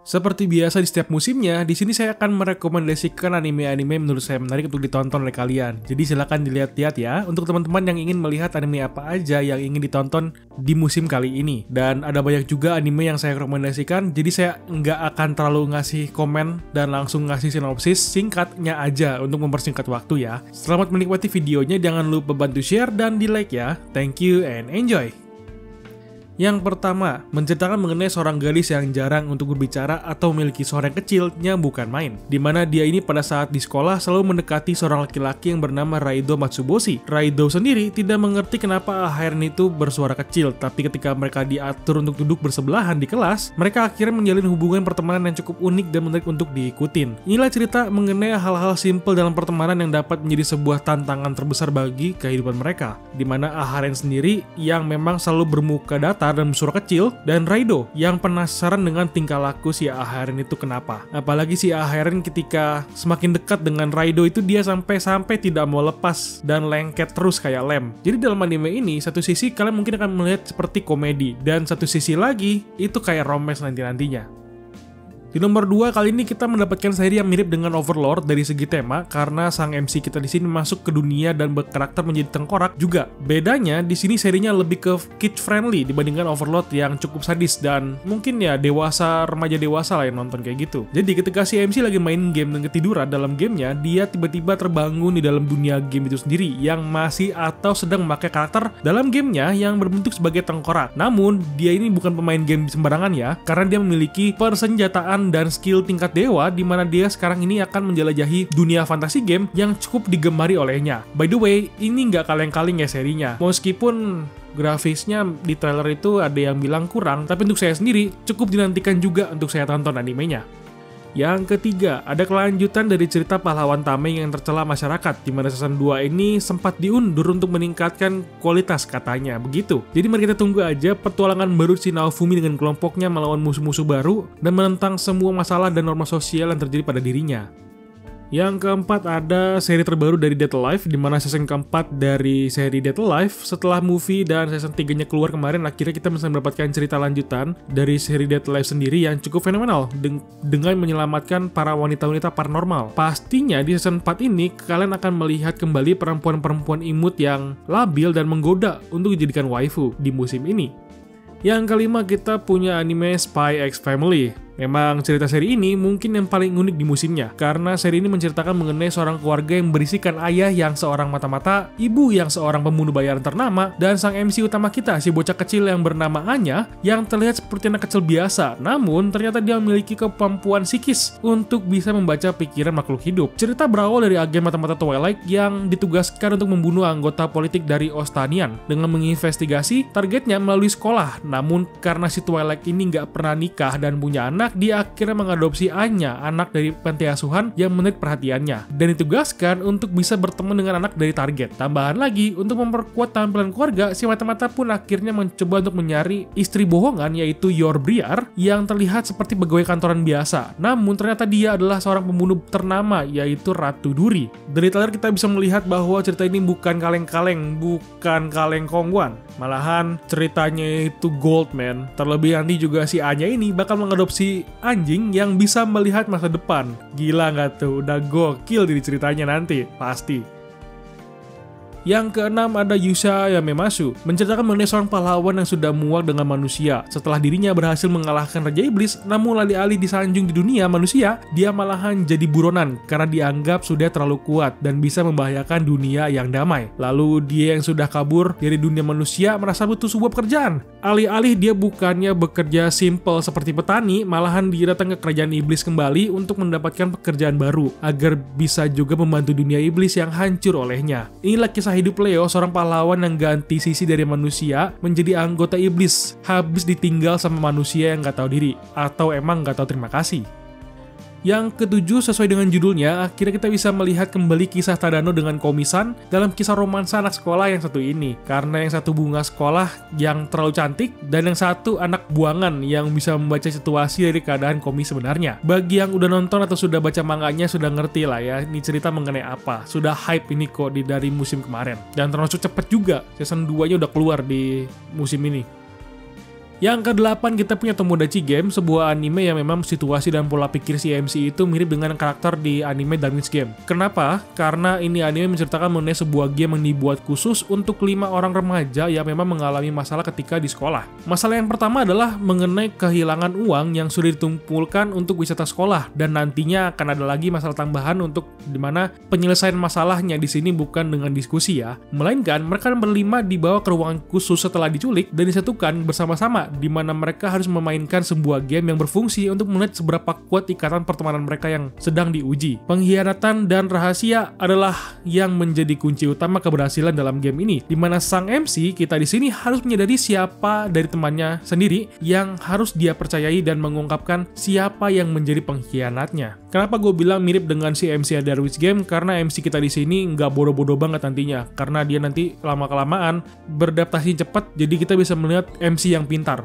Seperti biasa di setiap musimnya, di sini saya akan merekomendasikan anime-anime menurut saya menarik untuk ditonton oleh kalian. Jadi silahkan dilihat-lihat ya, untuk teman-teman yang ingin melihat anime apa aja yang ingin ditonton di musim kali ini. Dan ada banyak juga anime yang saya rekomendasikan, jadi saya nggak akan terlalu ngasih komen dan langsung ngasih sinopsis, singkatnya aja untuk mempersingkat waktu ya. Selamat menikmati videonya, jangan lupa bantu share dan di like ya. Thank you and enjoy! Yang pertama, menceritakan mengenai seorang gadis yang jarang untuk berbicara atau memiliki suara yang kecilnya bukan main. Dimana dia ini pada saat di sekolah selalu mendekati seorang laki-laki yang bernama Raido Matsuboshi. Raido sendiri tidak mengerti kenapa Aharon itu bersuara kecil, tapi ketika mereka diatur untuk duduk bersebelahan di kelas, mereka akhirnya menjalin hubungan pertemanan yang cukup unik dan menarik untuk diikutin. Inilah cerita mengenai hal-hal simpel dalam pertemanan yang dapat menjadi sebuah tantangan terbesar bagi kehidupan mereka. Dimana Aharon sendiri yang memang selalu bermuka datar dan suara kecil, dan Raido yang penasaran dengan tingkah laku si Aharon itu kenapa. Apalagi si Aharon ketika semakin dekat dengan Raido itu dia sampai tidak mau lepas dan lengket terus kayak lem. Jadi dalam anime ini satu sisi kalian mungkin akan melihat seperti komedi, dan satu sisi lagi itu kayak romance nanti-nantinya. Di nomor 2 kali ini kita mendapatkan seri yang mirip dengan Overlord dari segi tema karena sang MC kita di sini masuk ke dunia dan berkarakter menjadi tengkorak juga. Bedanya di sini serinya lebih ke kid friendly dibandingkan Overlord yang cukup sadis dan mungkin ya remaja dewasa lah yang nonton kayak gitu. Jadi ketika si MC lagi main game dan ketiduran dalam gamenya, dia tiba-tiba terbangun di dalam dunia game itu sendiri yang masih atau sedang memakai karakter dalam gamenya yang berbentuk sebagai tengkorak. Namun dia ini bukan pemain game sembarangan ya, karena dia memiliki persenjataan dan skill tingkat dewa di mana dia sekarang ini akan menjelajahi dunia fantasi game yang cukup digemari olehnya. By the way, ini nggak kaleng-kaleng ya serinya. Meskipun grafisnya di trailer itu ada yang bilang kurang, tapi untuk saya sendiri cukup dinantikan juga untuk saya tonton animenya. Yang ketiga, ada kelanjutan dari cerita pahlawan tameng yang tercela masyarakat, di mana season 2 ini sempat diundur untuk meningkatkan kualitas katanya, begitu. Jadi mari kita tunggu aja petualangan baru si Naofumi dengan kelompoknya melawan musuh-musuh baru dan menentang semua masalah dan norma sosial yang terjadi pada dirinya. Yang keempat ada seri terbaru dari Dead Alive, di mana season keempat dari seri Dead Alive setelah movie dan season 3-nya keluar kemarin, akhirnya kita bisa mendapatkan cerita lanjutan dari seri Dead Alive sendiri yang cukup fenomenal dengan menyelamatkan para wanita-wanita paranormal. Pastinya di season 4 ini kalian akan melihat kembali perempuan-perempuan imut yang labil dan menggoda untuk dijadikan waifu di musim ini. Yang kelima kita punya anime Spy X Family. Memang cerita seri ini mungkin yang paling unik di musimnya, karena seri ini menceritakan mengenai seorang keluarga yang berisikan ayah yang seorang mata-mata, ibu yang seorang pembunuh bayaran ternama, dan sang MC utama kita, si bocah kecil yang bernama Anya, yang terlihat seperti anak kecil biasa, namun ternyata dia memiliki kemampuan psikis untuk bisa membaca pikiran makhluk hidup. Cerita berawal dari agen mata-mata Twilight yang ditugaskan untuk membunuh anggota politik dari Ostanian dengan menginvestigasi targetnya melalui sekolah, namun karena si Twilight ini nggak pernah nikah dan punya anak, dia akhirnya mengadopsi Anya, anak dari panti asuhan yang menarik perhatiannya, dan ditugaskan untuk bisa bertemu dengan anak dari target. Tambahan lagi, untuk memperkuat tampilan keluarga, si mata-mata pun akhirnya mencoba untuk mencari istri bohongan, yaitu Yor Briar, yang terlihat seperti pegawai kantoran biasa. Namun ternyata dia adalah seorang pembunuh ternama, yaitu Ratu Duri. Dari trailer kita bisa melihat bahwa cerita ini bukan kaleng-kaleng, bukan kaleng kongguan. Malahan ceritanya itu gold, man. Terlebih nanti juga si Anya ini bakal mengadopsi anjing yang bisa melihat masa depan. Gila nggak tuh? Udah gokil di ceritanya nanti, pasti. Yang keenam ada Yusha Yamemasu, menceritakan mengenai seorang pahlawan yang sudah muak dengan manusia. Setelah dirinya berhasil mengalahkan Raja Iblis, namun alih-alih disanjung di dunia manusia, dia malahan jadi buronan karena dianggap sudah terlalu kuat dan bisa membahayakan dunia yang damai. Lalu dia yang sudah kabur dari dunia manusia merasa butuh sebuah pekerjaan. Alih-alih dia bukannya bekerja simple seperti petani, malahan dia datang ke kerajaan iblis kembali untuk mendapatkan pekerjaan baru agar bisa juga membantu dunia iblis yang hancur olehnya. Inilah kisah hidup Leo, seorang pahlawan yang ganti sisi dari manusia menjadi anggota iblis, habis ditinggal sama manusia yang gak tahu diri, atau emang gak tahu terima kasih. Yang ketujuh, sesuai dengan judulnya, akhirnya kita bisa melihat kembali kisah Tadano dengan Komi-san dalam kisah romansa anak sekolah yang satu ini. Karena yang satu bunga sekolah yang terlalu cantik, dan yang satu anak buangan yang bisa membaca situasi dari keadaan Komi sebenarnya. Bagi yang udah nonton atau sudah baca manganya, sudah ngerti lah ya, ini cerita mengenai apa. Sudah hype ini kok dari musim kemarin. Dan termasuk cepet juga, season 2-nya udah keluar di musim ini. Yang ke-8 kita punya Tomodachi Game, sebuah anime yang memang situasi dan pola pikir si MC itu mirip dengan karakter di anime Darwin's Game. Kenapa? Karena ini anime menceritakan mengenai sebuah game yang dibuat khusus untuk 5 orang remaja yang memang mengalami masalah ketika di sekolah. Masalah yang pertama adalah mengenai kehilangan uang yang sudah ditumpulkan untuk wisata sekolah, dan nantinya akan ada lagi masalah tambahan untuk dimana penyelesaian masalahnya di sini bukan dengan diskusi ya, melainkan mereka berlima dibawa ke ruangan khusus setelah diculik dan disatukan bersama-sama, di mana mereka harus memainkan sebuah game yang berfungsi untuk melihat seberapa kuat ikatan pertemanan mereka yang sedang diuji. Pengkhianatan dan rahasia adalah yang menjadi kunci utama keberhasilan dalam game ini, di mana sang MC kita di sini harus menyadari siapa dari temannya sendiri yang harus dia percayai dan mengungkapkan siapa yang menjadi pengkhianatnya. Kenapa gue bilang mirip dengan si MC Darwin's Game? Karena MC kita di sini nggak bodoh-bodoh banget nantinya, karena dia nanti lama-kelamaan beradaptasi cepat, jadi kita bisa melihat MC yang pintar.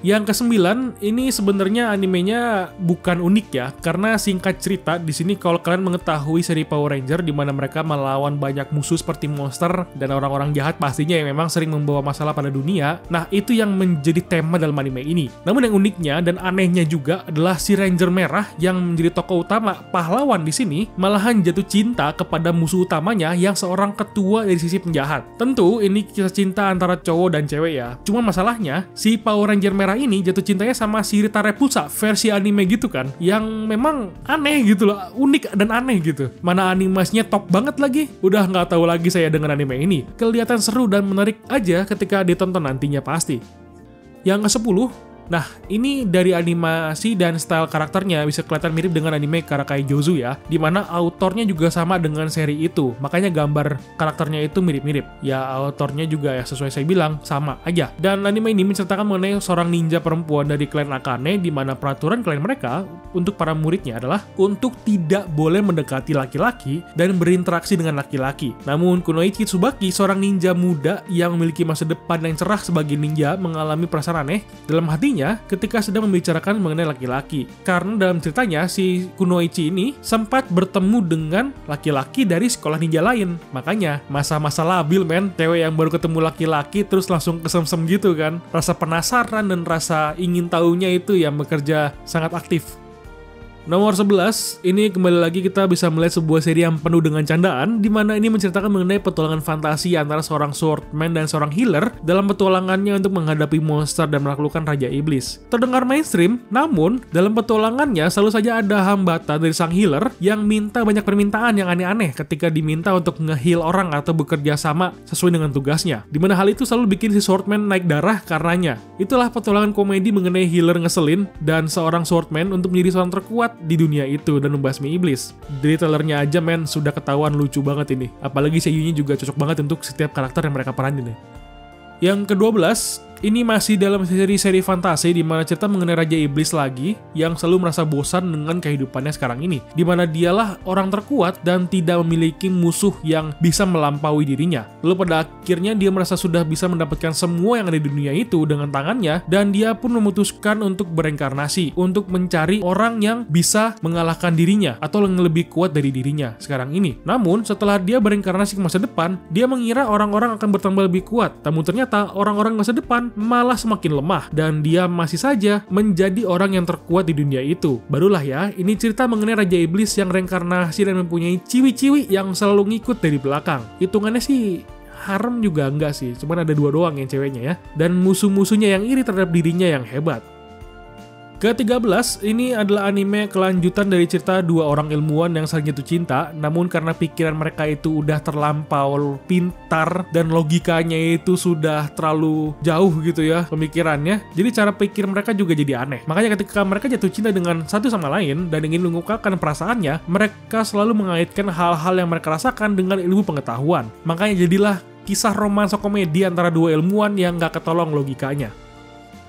Yang ke-9, ini sebenarnya animenya bukan unik ya, karena singkat cerita di sini kalau kalian mengetahui seri Power Ranger di mana mereka melawan banyak musuh seperti monster dan orang-orang jahat pastinya yang memang sering membawa masalah pada dunia. Nah, itu yang menjadi tema dalam anime ini. Namun yang uniknya dan anehnya juga adalah si Ranger Merah yang menjadi tokoh utama pahlawan di sini malahan jatuh cinta kepada musuh utamanya yang seorang ketua dari sisi penjahat. Tentu ini kisah cinta antara cowok dan cewek ya. Cuma masalahnya si Power Ranger Merah ini jatuh cintanya sama si Rita Repulsa versi anime gitu kan, yang memang aneh gitu loh, unik dan aneh gitu. Mana animasinya top banget lagi. Udah nggak tahu lagi saya dengan anime ini. Kelihatan seru dan menarik aja ketika ditonton nantinya pasti. Yang ke-10, nah, ini dari animasi dan style karakternya bisa kelihatan mirip dengan anime Karakai Jouzu ya, dimana autornya juga sama dengan seri itu, makanya gambar karakternya itu mirip-mirip. Ya, autornya juga ya sesuai saya bilang, sama aja. Dan anime ini menceritakan mengenai seorang ninja perempuan dari klan Akane, dimana peraturan klan mereka untuk para muridnya adalah untuk tidak boleh mendekati laki-laki dan berinteraksi dengan laki-laki. Namun, Kunoichi Tsubaki, seorang ninja muda yang memiliki masa depan yang cerah sebagai ninja, mengalami perasaan aneh dalam hatinya ketika sedang membicarakan mengenai laki-laki. Karena dalam ceritanya, si Kunoichi ini sempat bertemu dengan laki-laki dari sekolah ninja lain. Makanya, masa-masa labil men, cewek yang baru ketemu laki-laki terus langsung kesemsem gitu kan. Rasa penasaran dan rasa ingin tahunya itu yang bekerja sangat aktif. Nomor 11, ini kembali lagi kita bisa melihat sebuah seri yang penuh dengan candaan, di mana ini menceritakan mengenai petualangan fantasi antara seorang swordman dan seorang healer dalam petualangannya untuk menghadapi monster dan menaklukkan Raja Iblis. Terdengar mainstream, namun dalam petualangannya selalu saja ada hambatan dari sang healer yang minta banyak permintaan yang aneh-aneh ketika diminta untuk nge-heal orang atau bekerja sama sesuai dengan tugasnya. Di mana hal itu selalu bikin si swordman naik darah karenanya. Itulah petualangan komedi mengenai healer ngeselin dan seorang swordman untuk menjadi seorang terkuat di dunia itu dan membasmi iblis. Dari trailernya aja men sudah ketahuan lucu banget ini. Apalagi seiyunya juga cocok banget untuk setiap karakter yang mereka peranin nih. Yang ke-12, ini masih dalam seri-seri fantasi di mana cerita mengenai Raja Iblis lagi yang selalu merasa bosan dengan kehidupannya sekarang ini, di mana dialah orang terkuat dan tidak memiliki musuh yang bisa melampaui dirinya. Lalu pada akhirnya dia merasa sudah bisa mendapatkan semua yang ada di dunia itu dengan tangannya, dan dia pun memutuskan untuk bereinkarnasi untuk mencari orang yang bisa mengalahkan dirinya atau yang lebih kuat dari dirinya sekarang ini. Namun setelah dia bereinkarnasi ke masa depan, dia mengira orang-orang akan bertambah lebih kuat. Namun ternyata orang-orang masa depan malah semakin lemah dan dia masih saja menjadi orang yang terkuat di dunia itu. Barulah ya, ini cerita mengenai Raja Iblis yang reinkarnasi dan mempunyai ciwi-ciwi yang selalu ngikut dari belakang. Hitungannya sih harem juga enggak sih, cuman ada 2 doang yang ceweknya ya. Dan musuh-musuhnya yang iri terhadap dirinya yang hebat. Ke-13, ini adalah anime kelanjutan dari cerita 2 orang ilmuwan yang saling jatuh cinta, namun karena pikiran mereka itu udah terlampau pintar dan logikanya itu sudah terlalu jauh gitu ya pemikirannya, jadi cara pikir mereka juga jadi aneh. Makanya ketika mereka jatuh cinta dengan satu sama lain dan ingin mengungkapkan perasaannya, mereka selalu mengaitkan hal-hal yang mereka rasakan dengan ilmu pengetahuan. Makanya jadilah kisah romansa komedi antara 2 ilmuwan yang gak ketolong logikanya.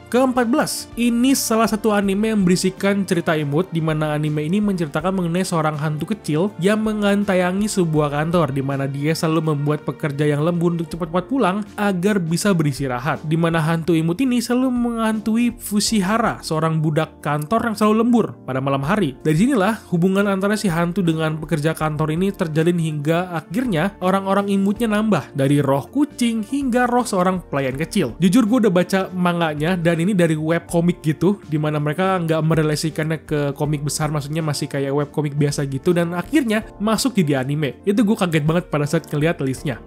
Ke-14, ini salah satu anime yang berisikan cerita imut, di mana anime ini menceritakan mengenai seorang hantu kecil yang mengantayangi sebuah kantor, di mana dia selalu membuat pekerja yang lembur untuk cepat-cepat pulang agar bisa beristirahat. Di mana hantu imut ini selalu menghantui Fushihara, seorang budak kantor yang selalu lembur pada malam hari. Dari sinilah hubungan antara si hantu dengan pekerja kantor ini terjalin hingga akhirnya orang-orang imutnya nambah, dari roh kucing hingga roh seorang pelayan kecil. Jujur gue udah baca manganya dan pekerjaan ini dari web komik gitu, dimana mereka nggak merelasikannya ke komik besar, maksudnya masih kayak web komik biasa gitu, dan akhirnya masuk jadi anime. Itu gue kaget banget pada saat ngeliat listnya.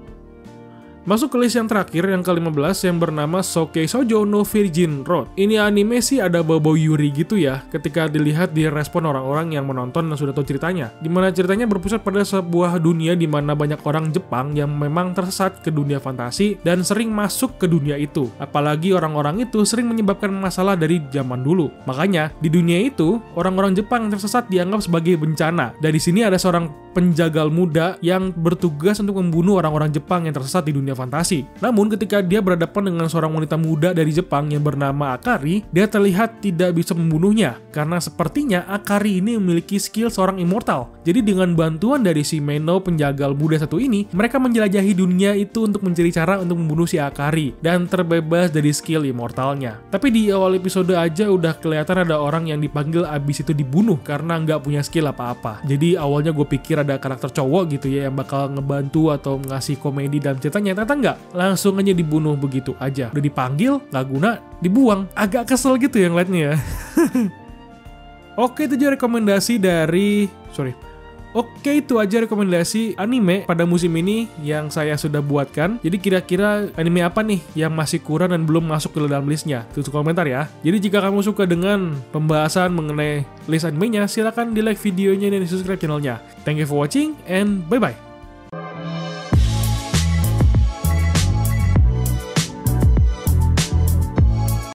Masuk ke list yang terakhir, yang ke-15, yang bernama Soukei Shoujo no Virgin Road. Ini anime sih ada bau-bau Yuri gitu ya, ketika dilihat di respon orang-orang yang menonton dan sudah tahu ceritanya. Dimana ceritanya berpusat pada sebuah dunia di mana banyak orang Jepang yang memang tersesat ke dunia fantasi dan sering masuk ke dunia itu. Apalagi orang-orang itu sering menyebabkan masalah dari zaman dulu. Makanya, di dunia itu, orang-orang Jepang yang tersesat dianggap sebagai bencana. Dan di sini ada seorang penjagal muda yang bertugas untuk membunuh orang-orang Jepang yang tersesat di dunia fantasi. Namun ketika dia berhadapan dengan seorang wanita muda dari Jepang yang bernama Akari, dia terlihat tidak bisa membunuhnya karena sepertinya Akari ini memiliki skill seorang immortal. Jadi dengan bantuan dari si Meno penjagal muda satu ini, mereka menjelajahi dunia itu untuk mencari cara untuk membunuh si Akari dan terbebas dari skill immortalnya. Tapi di awal episode aja udah kelihatan ada orang yang dipanggil abis itu dibunuh karena nggak punya skill apa-apa. Jadi awalnya gue pikir ada karakter cowok gitu ya yang bakal ngebantu atau ngasih komedi dalam ceritanya, ternyata nggak, langsung aja dibunuh begitu aja. Udah dipanggil, nggak guna, dibuang. Agak kesel gitu yang liatnya ya. Oke, itu aja rekomendasi dari... Oke, itu aja rekomendasi anime pada musim ini yang saya sudah buatkan. Jadi kira-kira anime apa nih yang masih kurang dan belum masuk ke dalam listnya? Tulis komentar ya. Jadi jika kamu suka dengan pembahasan mengenai list animenya, silahkan di like videonya dan di subscribe channelnya. Thank you for watching and bye-bye.